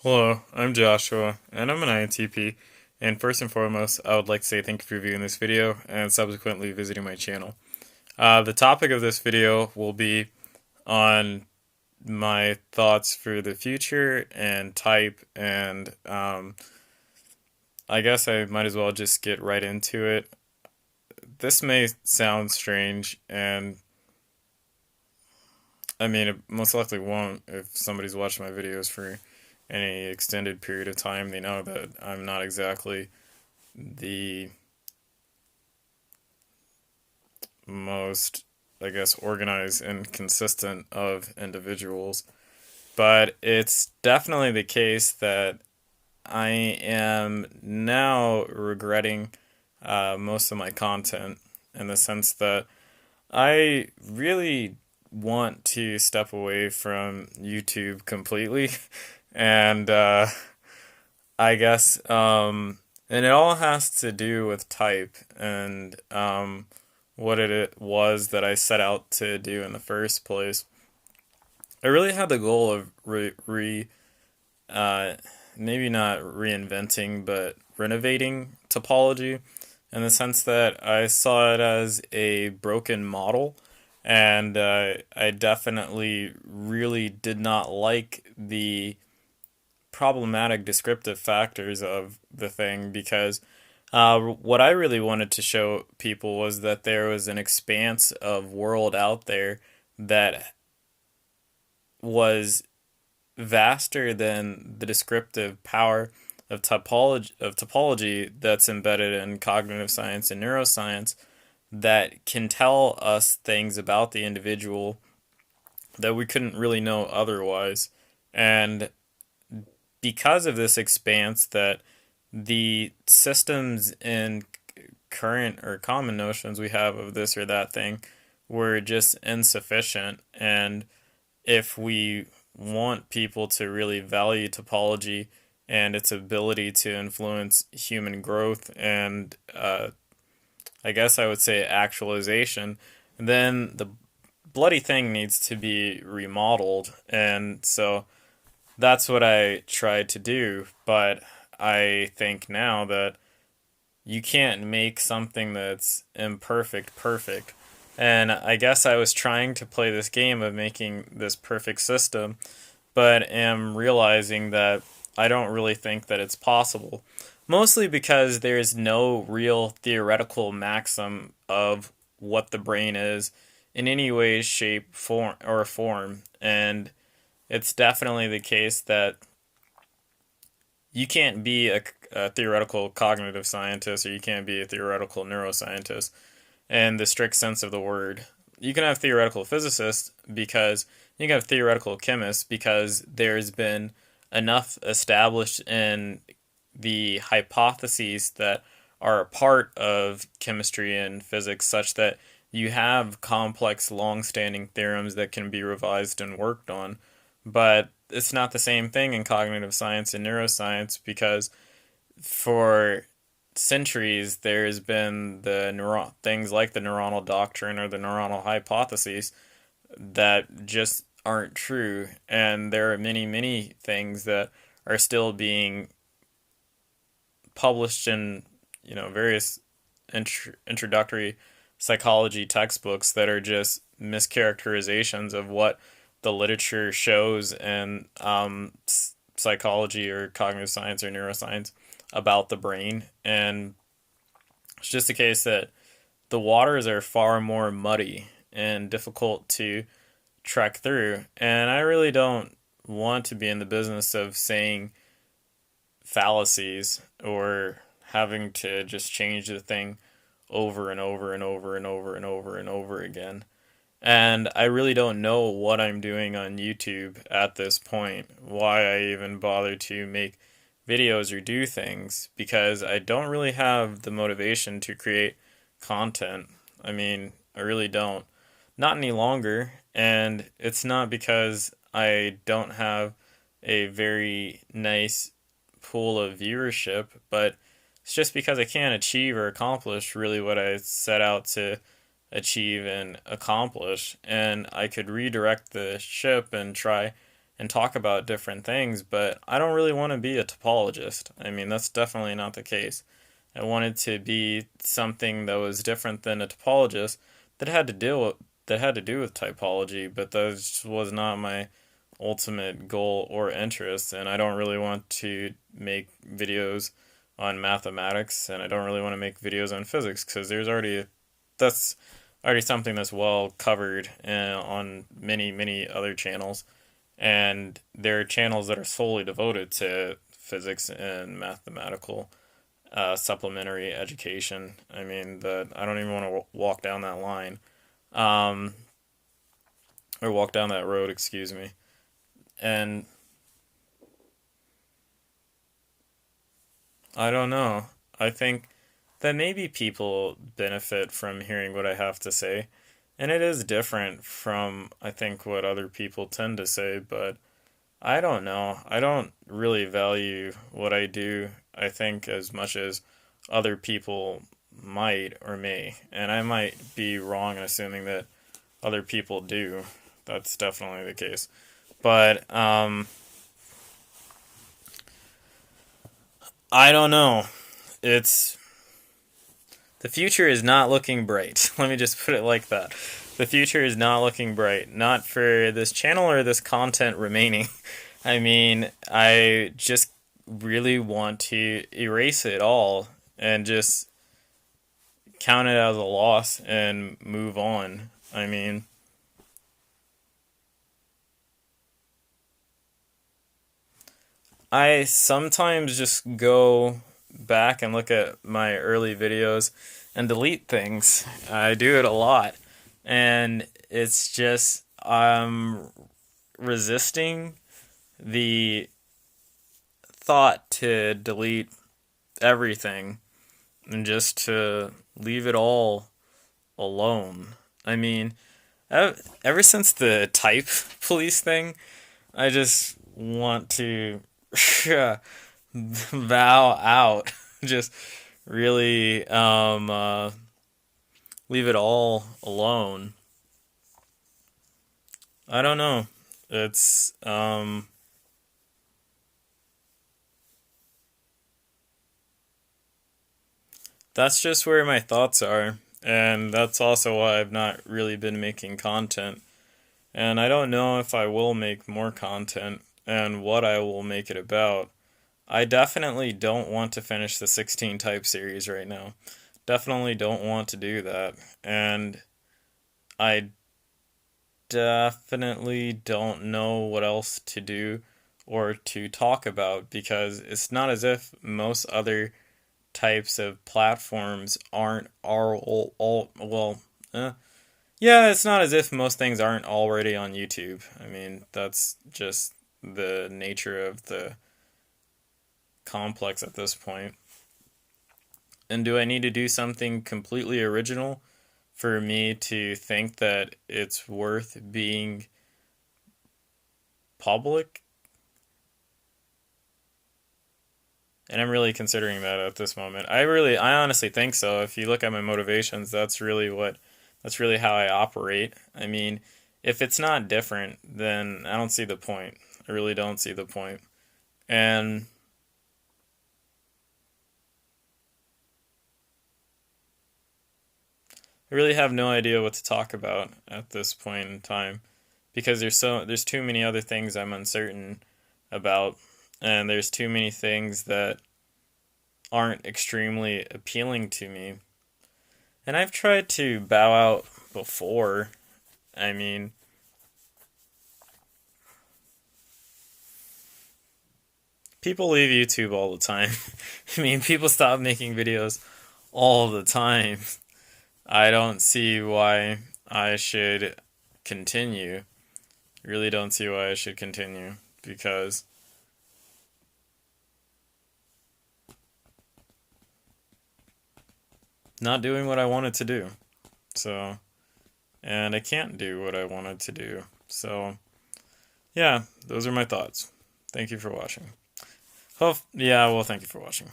Hello, I'm Joshua, and I'm an INTP. And first and foremost, I would like to say thank you for viewing this video and subsequently visiting my channel. The topic of this video will be on my thoughts for the future and type, and I guess I might as well just get right into it. This may sound strange, and I mean, it most likely won't if somebody's watched my videos for any extended period of time. They know that I'm not exactly the most, I guess, organized and consistent of individuals. But it's definitely the case that I am now regretting most of my content in the sense that I really want to step away from YouTube completely. And I guess, and it all has to do with type and what it was that I set out to do in the first place. I really had the goal of uh, maybe not reinventing, but renovating topology in the sense that I saw it as a broken model, and I definitely really did not like the problematic descriptive factors of the thing because what I really wanted to show people was that there was an expanse of world out there that was vaster than the descriptive power of topology that's embedded in cognitive science and neuroscience that can tell us things about the individual that we couldn't really know otherwise. And because of this expanse that the systems and current or common notions we have of this or that thing were just insufficient. And if we want people to really value topology and its ability to influence human growth and I guess I would say actualization, then the bloody thing needs to be remodeled. And so that's what I tried to do. But I think now that you can't make something that's imperfect perfect. And I guess I was trying to play this game of making this perfect system, but am realizing that I don't really think that it's possible. Mostly because there's no real theoretical maxim of what the brain is in any way, shape, form, or form. And it's definitely the case that you can't be a theoretical cognitive scientist or you can't be a theoretical neuroscientist in the strict sense of the word. You can have theoretical physicists because you can have theoretical chemists because there's been enough established in the hypotheses that are a part of chemistry and physics such that you have complex long-standing theorems that can be revised and worked on. But it's not the same thing in cognitive science and neuroscience because for centuries there's been things like the neuronal doctrine or the neuronal hypotheses that just aren't true, and there are many things that are still being published in various introductory psychology textbooks that are just mischaracterizations of what the literature shows in psychology or cognitive science or neuroscience about the brain. And it's just a case that the waters are far more muddy and difficult to trek through. And I really don't want to be in the business of saying fallacies or having to just change the thing over and over and over and over and over and over again. And I really don't know what I'm doing on YouTube at this point, why I even bother to make videos or do things, because I don't really have the motivation to create content. I mean, I really don't. Not any longer. And it's not because I don't have a very nice pool of viewership, but it's just because I can't achieve or accomplish really what I set out to achieve and accomplish. And I could redirect the ship and try and talk about different things, but I don't really want to be a topologist. I mean, that's definitely not the case. I wanted to be something that was different than a topologist that had to do with typology, but that just was not my ultimate goal or interest, and I don't really want to make videos on mathematics, and I don't really want to make videos on physics because that's already something that's well covered on many other channels, and there are channels that are solely devoted to physics and mathematical supplementary education. I mean, that I don't even want to walk down that line, um, or walk down that road, excuse me. And I don't know. I think that maybe people benefit from hearing what I have to say. And it is different from, I think, what other people tend to say, but I don't know. I don't really value what I do, I think, as much as other people might or may. And I might be wrong in assuming that other people do. That's definitely the case. But I don't know. It's the future is not looking bright. Let me just put it like that. The future is not looking bright. Not for this channel or this content remaining. I mean, I just really want to erase it all and just count it as a loss and move on. I mean, I sometimes just go back and look at my early videos and delete things. I do it a lot. And it's just, I'm resisting the thought to delete everything and just to leave it all alone. I mean, ever since the type police thing, I just want to bow out. Just really leave it all alone. I don't know. It's that's just where my thoughts are, and that's also why I've not really been making content. And I don't know if I will make more content and what I will make it about. I definitely don't want to finish the 16 type series right now. Definitely don't want to do that. And I definitely don't know what else to do or to talk about because it's not as if most other types of platforms aren't are all well yeah, it's not as if most things aren't already on YouTube. I mean, that's just the nature of the complex at this point. And do I need to do something completely original for me to think that it's worth being public? And I'm really considering that at this moment. I honestly think so. If you look at my motivations, that's really how I operate. I mean, if it's not different, then I don't see the point. I really don't see the point. And I really have no idea what to talk about at this point in time because there's too many other things I'm uncertain about and there's too many things that aren't extremely appealing to me. And I've tried to bow out before. I mean, people leave YouTube all the time. I mean, people stop making videos all the time. I don't see why I should continue. Really don't see why I should continue because not doing what I wanted to do. So, and I can't do what I wanted to do. So, yeah, those are my thoughts. Thank you for watching. Yeah, well, thank you for watching.